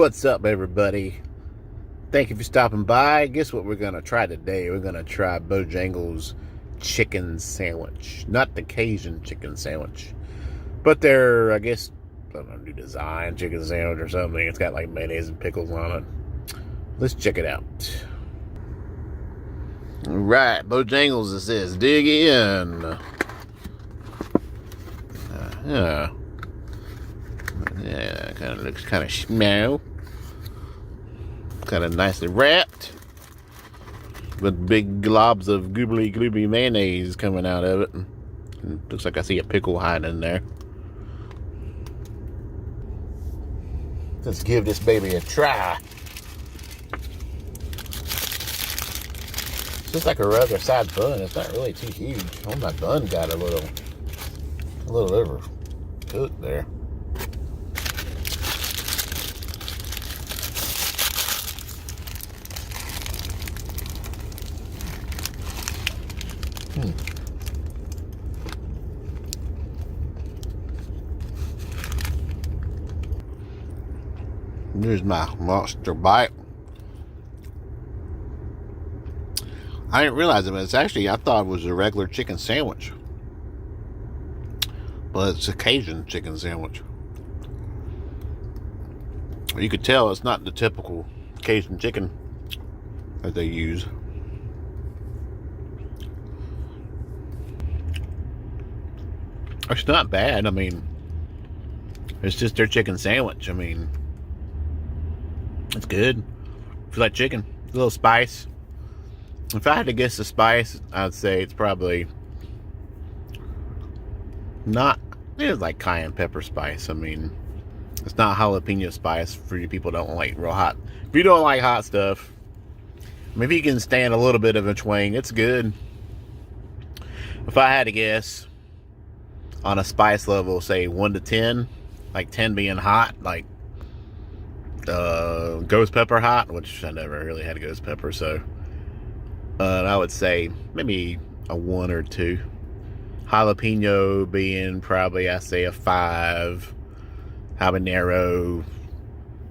What's up, everybody? Thank you for stopping by. Guess what we're gonna try today? We're gonna try Bojangles chicken sandwich. Not the Cajun chicken sandwich, but they're, I guess, I don't know, new design chicken sandwich or something. It's got like mayonnaise and pickles on it. Let's check it out. All right, Bojangles, it says, dig in. Yeah, kind of looks kind of smell. Kind of nicely wrapped with big globs of goobly mayonnaise coming out of it. And looks like I see a pickle hiding in there. Let's give this baby a try. It's just like a regular side bun. It's not really too huge. Oh, my bun got a little overcooked there. Here's my monster bite. I didn't realize it, but it's actually, I thought it was a regular chicken sandwich. But it's a Cajun chicken sandwich. You could tell it's not the typical Cajun chicken that they use. It's not bad. I mean, it's just their chicken sandwich. I mean, it's good. If you like chicken, a little spice. If I had to guess the spice, I'd say it's probably not, it's like cayenne pepper spice. I mean, it's not jalapeno spice for you people who don't like real hot. If you don't like hot stuff, maybe you can stand a little bit of a twang. It's good. If I had to guess on a spice level, say 1 to 10, like 10 being hot, like ghost pepper hot, which I never really had ghost pepper, so I would say maybe a 1 or 2. Jalapeno being probably, I say, a 5. Habanero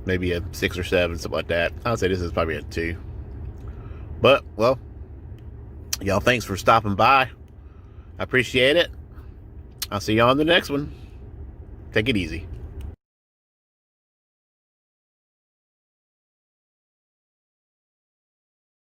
maybe a 6 or 7, something like that. I would say this is probably a 2. But, well, y'all, thanks for stopping by. I appreciate it. I'll see you on the next one. Take it easy.